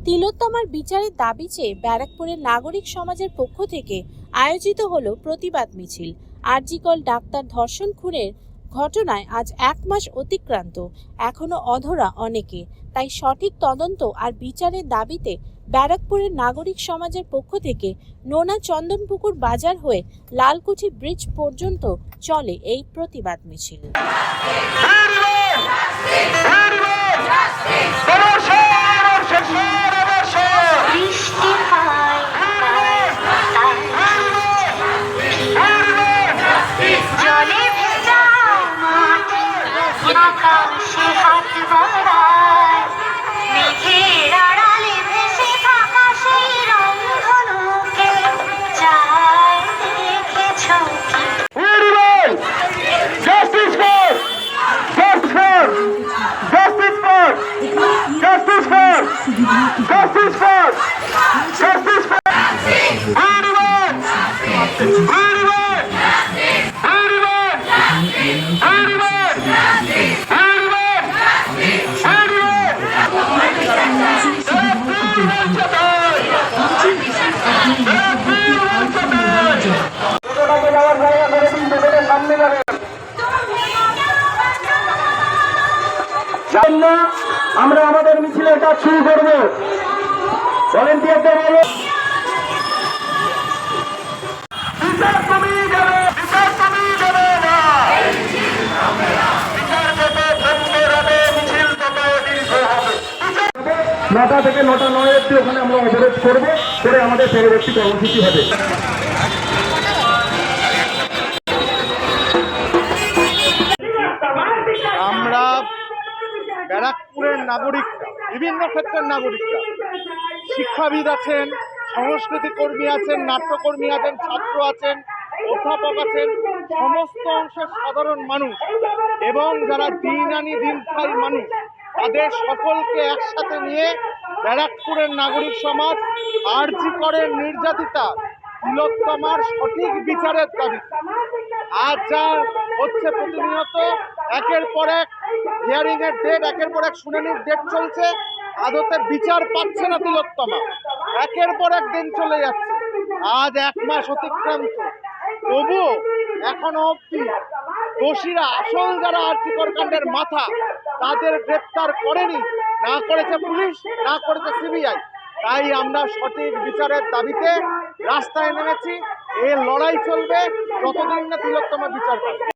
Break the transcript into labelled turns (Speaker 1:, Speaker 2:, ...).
Speaker 1: তিলোত্তমার বিচারের দাবি চেয়ে ব্যারাকপুরের নাগরিক সমাজের পক্ষ থেকে আয়োজিত হলো প্রতিবাদ মিছিল। আরজি কর ডাক্তার ধর্ষণ খুনের ঘটনায় আজ 1 মাস অতিক্রান্ত, এখনো অধরা অনেকে। তাই সঠিক তদন্ত আর বিচারের দাবিতে ব্যারাকপুরের নাগরিক সমাজের পক্ষ থেকে নোনা চন্দনপুকুর বাজার হয়ে লালকুঠি ব্রিজ পর্যন্ত চলে এই প্রতিবাদ মিছিল।
Speaker 2: আমরা আমাদের মিছিলের কাজ শুরু করব। ভলেন্টিয়ারদের বলো নটা থেকে 9:09 অবধি ওখানে আমরা অবরোধ করবো, করে আমাদের পরবর্তী কর্মসূচি হবে।
Speaker 3: আমরা ব্যারাকপুরের নাগরিকরা, বিভিন্ন ক্ষেত্রের নাগরিকরা, শিক্ষাবিদ আছেন, সংস্কৃতি কর্মী আছেন, নাট্যকর্মী আছেন, ছাত্র আছেন, অধ্যাপক আছেন, সমস্ত অংশের সাধারণ মানুষ এবং যারা দিন আনি দিন খাই মানুষ, তাদের সকলকে একসাথে নিয়ে ব্যারাকপুরের নাগরিক সমাজ আরজি করের নির্যাতিতা তিলোত্তমার সঠিক বিচারের দাবি। আজ যা হচ্ছে প্রতিনিয়ত একের পর এক হিয়ারিং এর ডেট, একের পর এক শুনানির ডেট চলছে, আদতে বিচার পাচ্ছে না তিলোত্তমা, একের পর এক দিন চলে যাচ্ছে। আজ 1 মাস অতিক্রান্ত, তবুও এখনো অবধি দোষীরা, আসল যারা আরজি কর কাণ্ডের মাথা, তাদের গ্রেপ্তার করেনি, না করেছে পুলিশ, না করেছে সিবিআই। তাই আমরা সঠিক বিচারের দাবিতে রাস্তায় নেমেছি। এই লড়াই চলবে যতদিন না তিলোত্তমা বিচার পাবে।